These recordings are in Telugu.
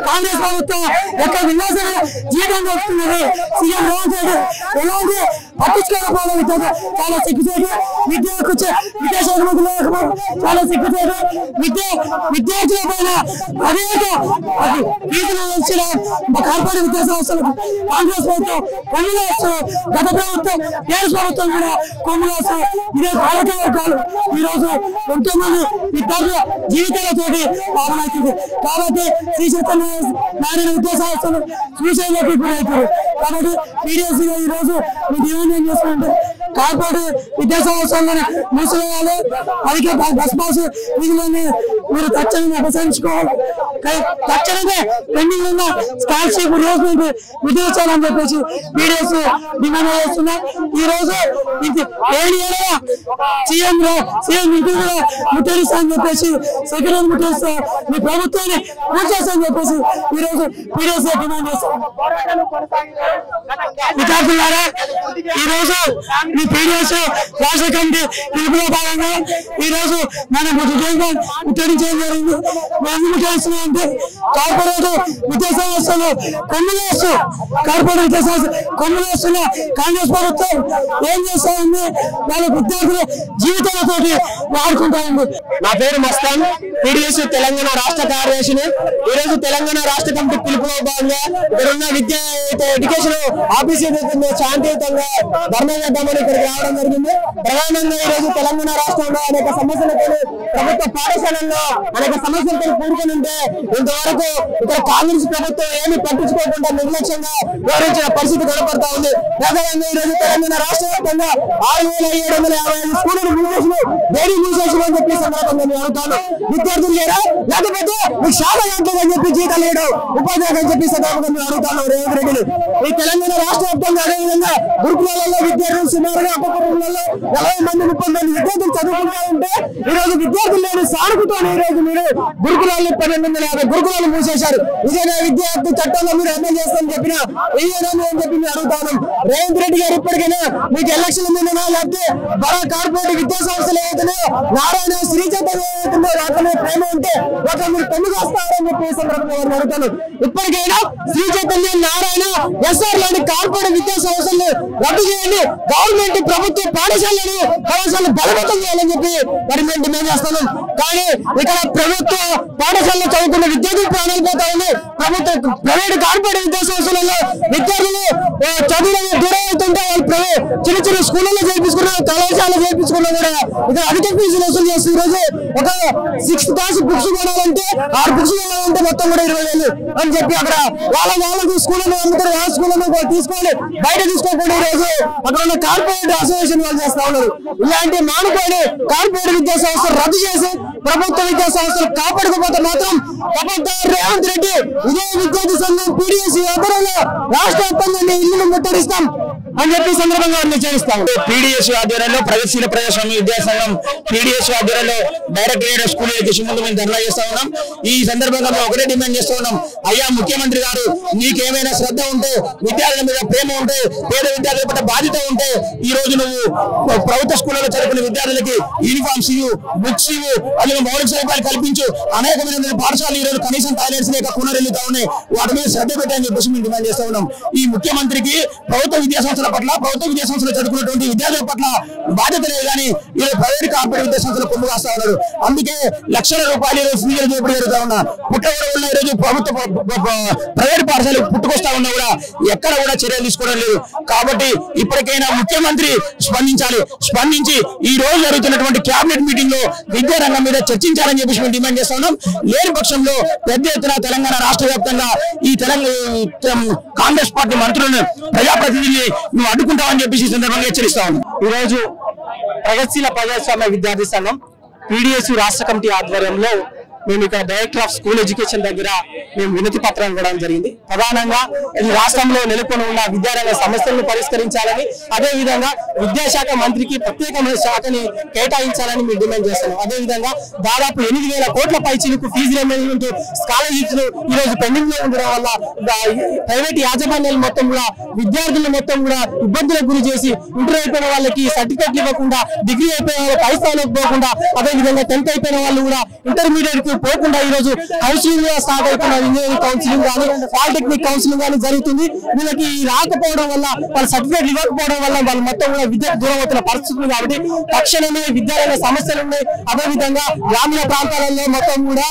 కాంగ్రెస్ ప్రభుత్వం యొక్క వినాశన జీవితం వస్తున్నది. సీఎం రేవంత్ రెడ్డి ఎలాంటి పట్టించుకోకపోవడం చాలా సిగ్గుచేటు. విద్యాశాఖ మంత్రులు చాలా సిగ్గుచేటు. విద్యార్థుల పైన అనేక ఫీజులు వచ్చిన కార్పొరేట్ విద్యా సంస్థలకు కాంగ్రెస్ ప్రభుత్వం కొమ్ములు వేస్తారు. గత ప్రభుత్వం టీఆర్ఎస్ ప్రభుత్వం కూడా కొమ్ములు వేస్తారు. ఇదే పాలక వర్గాలు ఈరోజు ఎంతో మంది విద్యార్థుల జీవితాలతోటి పాలనవుతుంది. కాబట్టి శ్రీ చైతన్య నారాయణ విద్యా సంస్థలు సూసైడ్లకు గురవుతారు. కాబట్టి పీడిఎస్ ఈ రోజు మీ దీవెన ఏం చేస్తుంటే కార్పొరేట్ విద్యా సంస్థలను మూసివేయాలి. అధిక బస్ పాస్ ఫీజులని మీరు తక్షణమే ఉపసంచుకోవాలి. తక్షణమే పెండింగ్ ఉన్న స్కాలర్షిప్ రియంబర్స్మెంట్ విధించాలని చెప్పేసి పీడిఎస్ డిమాండ్ చేస్తున్నాం. ఈ రోజు సీఎం నిధులు ముట్టడిస్తా అని చెప్పేసి సెక్రటరీ ముట్టడిస్తా మీ ప్రభుత్వాన్ని పూర్తి చేస్తామని చెప్పేసి ఈ రోజు పీడిఎస్ డిమాండ్ చేస్తాం. విద్యార్థులారా, ఈ రోజు మీ పీడిఎస్ రాష్ట్ర కమిటీ పిలుపులో భాగంగా ఈ రోజు మన ముట్టడించడం జరిగింది. మేము ముట్టడిస్తున్నామంటే కార్పొరేట్ విద్యా సంస్థలు కొమ్ములేస్తూ కొమ్ములేస్తున్న కాంగ్రెస్ ప్రభుత్వం ఏం చేస్తామండి? వాళ్ళ విద్యార్థుల జీవితాలతో వాడుకుంటామండి. నా పేరు మస్తాన్, పీడిఎస్ తెలంగాణ రాష్ట్ర కార్యదర్శిని. ఈ రోజు తెలంగాణ రాష్ట్ర కమిటీ పిలుపులో భాగంగా ఇక్కడ ఉన్న విద్యా ఎడ్యుకేషన్ ఆఫీస్ ఏదైతే శాంతియుతంగా ధర్నా చేద్దామని ఇక్కడికి రావడం జరిగింది. ప్రధానంగా ఈ రోజు తెలంగాణ రాష్ట్రంలో అనేక సమస్యలతో ప్రభుత్వ పాఠశాలల్లో అనేక సమస్యలతో కూడుకుని ఉంటే ఇంతవరకు ఇక్కడ కాంగ్రెస్ ప్రభుత్వం ఏమి పట్టించుకోకుండా నిర్లక్ష్యంగా వ్యవహరించిన పరిస్థితి కనపడతా ఉంది. ప్రధానంగా ఈ రోజు తెలంగాణ రాష్ట్ర వ్యాప్తంగా 6755 స్కూళ్లను మూసేసిన అని చెప్పి సందర్భంగా నేను అడుగుతాను. విద్యార్థులు లేరా, లేకపోతే మీకు శాఖ అని చెప్పి జీతాలు లేడు ఉపాధ్యాయులు అని చెప్పి సందర్భంగా నేను అడుగుతాను రేవంత్ రెడ్డిని. ఈ తెలంగాణ రాష్ట్ర వ్యాప్తంగా అదేవిధంగా గురుకులాలలో విద్యార్థులు సుమారుగా అప్పకులలో 40 మంది 30 మంది విద్యార్థులు చదువుకుంటా ఉంటే ఈ రోజు విద్యార్థులు లేని సానుకుతో ఈ రోజు మీరు గురుకులాలు 1250 గురుకులాలు మూసేశారు. ఇదేనా విద్యార్థి చట్టంలో మీరు అమలు చేస్తామని చెప్పినా ఇదేనా అని చెప్పి మీరు అడుగుతాను. రేవంత్ రెడ్డి గారు ఇప్పటికైనా మీకు ఎలక్షన్ ఉందన్నా లేకపోతే బడా కార్పొరేట్ విద్యా సంస్థలు ఏదైతే నారాయణ శ్రీ చైతన్య ఏదైతుందో వాటిని ప్రేమ ఉంటే వాటిని మీరు తొమ్మిది వస్తారని చెప్పి సందర్భంగా అడుగుతాను. ఇప్పటికైనా శ్రీ చైతన్య నారాయణ ఎస్ఆర్ లాంటి కార్పొరేట్ విద్యా సంస్థలు రద్దు చేయండి. గవర్నమెంట్ ప్రభుత్వ పాఠశాలను బలవంతం చేయాలని చెప్పి మరి మేము డిమాండ్ చేస్తాను. కానీ ఇక్కడ ప్రభుత్వ పాఠశాలలో చదువుకున్న విద్యార్థులు ప్రాణాలు పోతా ఉంది. ప్రభుత్వ ప్రైవేట్ కార్పొరేట్ విద్యా సంస్థలలో విద్యార్థులు చదువులను దూరం అవుతుంటే వాళ్ళు చిన్న చిన్న స్కూళ్ళలో చేయించుకున్న కళాశాలలో చేయించుకున్నా కూడా ఇక్కడ అధిక ఫీజులు వసూలు చేస్తూ ఈ రోజు ఒక 6th క్లాస్ బుక్స్ కొనాలంటే 6 బుక్స్ కొనాలంటే మొత్తం కూడా 20,000 అని చెప్పి అక్కడ వాళ్ళకు స్కూళ్ళలో అమ్ముతారు. ఆ స్కూళ్ళలో తీసుకొని బయట తీసుకోకుండా ఈ రోజు అక్కడ ఉన్న కార్పొరేట్ అసోసియేషన్ వాళ్ళు చేస్తా ఉన్నారు. ఇలాంటి మానుకోని కార్పొరేట్ విద్యా సంస్థలు రద్దు చేసి ప్రభుత్వ విద్యా సంస్థలు కాపాడుకోపోతే మాత్రం రేవంత్ రెడ్డి ఇదే విద్యార్థి సంఘం పీడిఎస్ ఆధ్వర్యంలో రాష్ట్ర వ్యాప్తంగా ఇల్లు ముట్టడిస్తాం అని చెప్పి సందర్భంగా హెచ్చరిస్తాం. పీడిఎస్ ఆధ్వర్యంలో ప్రగతిశీల ప్రజాస్వామ్య విద్యా సంఘం పీడిఎస్ ఆధ్వర్యంలో డైరెక్టరేట్ స్కూల్ ఎడ్యుకేషన్ ముందు మేము ధర్నా చేస్తా ఉన్నాం. ఈ సందర్భంగా ఒకటే డిమాండ్ చేస్తూ ఉన్నాం. అయ్యా ముఖ్యమంత్రి గారు, నీకేమైనా శ్రద్ధ ఉంటే, విద్యార్థుల మీద ప్రేమ ఉంటే, పేద విద్యార్థుల పట్ల బాధ్యత ఉంటే ఈ రోజు నువ్వు ప్రభుత్వ స్కూళ్ళలో చదువుకునే విద్యార్థులకి యూనిఫామ్స్ ఇవ్వు, బుక్స్ ఇవ్వు, అలాగే మౌలిక సదుపాయాలు కల్పించు. అనేకమైన పాఠశాలలు ఈ రోజు కనీసం టాయిలెట్స్ లేక కూనరెళ్తా ఉన్నాయి. వాటి మీద శ్రద్ధ పెట్టని చెప్పేసి మేము డిమాండ్ చేస్తా ఉన్నాం. ఈ ముఖ్యమంత్రికి ప్రభుత్వ విద్యా సంస్థల పట్ల, ప్రభుత్వ విద్యా సంస్థలు చదువుకున్నటువంటి విద్యార్థుల పట్ల బాధ్యత లేదు. కానీ ఈ ప్రైవేట్ కార్పొరేట్ విద్యా సంస్థలు కొమ్ము కాస్తా ఉన్నారు. అందుకే లక్షల రూపాయలు ఫీజులు చూపడి జరుగుతా ఉన్నా. పుట్టగొడవల్లో ఈ రోజు ప్రభుత్వ ప్రైవేట్ పాఠశాలలు పుట్టుకొస్తా ఉన్నా కూడా ఎక్కడ కూడా చర్యలు తీసుకోవడం లేదు. కాబట్టి ఇప్పటికైనా ముఖ్యమంత్రి స్పందించి ఈ రోజు జరుగుతున్నటువంటి కేబినెట్ మీటింగ్ లో విద్యారంగం మీద చర్చించాలని చెప్పేసి మేము డిమాండ్ చేస్తా ఉన్నాం. లేని పక్షంలో పెద్ద ఎత్తున తెలంగాణ రాష్ట్ర వ్యాప్తంగా ఈ కాంగ్రెస్ పార్టీ మంత్రులను, ప్రజాప్రతినిధుల్ని నువ్వు అడ్డుకుంటావని చెప్పేసి సందర్భంగా హెచ్చరిస్తా ఉన్నాం. ఈ రోజు ప్రగతిశీల ప్రజాస్వామ్య విద్యార్థి సంఘం పీడిఎస్ రాష్ట్ర కమిటీ ఆధ్వర్యంలో మేము ఇక్కడ డైరెక్టర్ ఆఫ్ స్కూల్ ఎడ్యుకేషన్ దగ్గర మేము వినతి పత్రం ఇవ్వడం జరిగింది. ప్రధానంగా ఈ రాష్ట్రంలో నెలకొని ఉన్న విద్యారంగ సమస్యలను పరిష్కరించాలని, అదేవిధంగా విద్యాశాఖ మంత్రికి ప్రత్యేకమైన శాఖని కేటాయించాలని మేము డిమాండ్ చేస్తున్నాం. అదేవిధంగా దాదాపు 8,000 కోట్ల పైచిలకు ఫీజు రియంబర్స్మెంట్ స్కాలర్షిప్స్ ఈ రోజు పెండింగ్ లో ఉండడం వల్ల ప్రైవేట్ యాజమాన్యాలు మొత్తం కూడా విద్యార్థులు మొత్తం కూడా ఇబ్బందులకు గురి చేసి ఇంటర్ అయిపోయిన వాళ్ళకి సర్టిఫికెట్లు ఇవ్వకుండా, డిగ్రీ అయిపోయిన వాళ్ళు పై స్థాయిలోకి పోకుండా, అదేవిధంగా 10th అయిపోయిన వాళ్ళు కూడా ఇంటర్మీడియట్ పోకుండా ఈ రోజు కౌన్సిలింగ్ స్టార్ట్ అవుతున్న ఇంజనీరింగ్ కౌన్సిలింగ్ కానీ పాలిటెక్నిక్ కౌన్సిలింగ్ కానీ జరుగుతుంది. వీళ్ళకి రాకపోవడం వల్ల వాళ్ళ సర్టిఫికేట్ ఇవ్వకపోవడం వల్ల వాళ్ళు మొత్తం కూడా విద్యకు దూరం అవుతున్న పరిస్థితులు కాబట్టి తక్షణమే విద్యారంగ సమస్యలు ఉన్నాయి. అదేవిధంగా గ్రామీణ ప్రాంతాలలో మొత్తం కూడా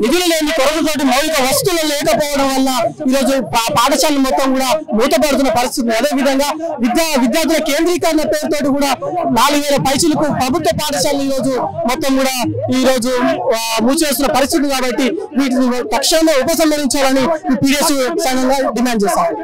నిధులు లేని కొరతతోటి మౌలిక వస్తువులు లేకపోవడం వల్ల ఈరోజు పాఠశాలలు మొత్తం కూడా మూతపడుతున్న పరిస్థితి. అదేవిధంగా విద్యార్థుల కేంద్రీకరణ పేరుతోటి కూడా 4000 పైసలకు ప్రభుత్వ పాఠశాలలు ఈ రోజు మొత్తం కూడా ఈ రోజు మూసివేస్తున్న పరిస్థితి. కాబట్టి వీటిని తక్షణమే ఉపసంహరించాలని PDS సంఘంగా డిమాండ్ చేశారు.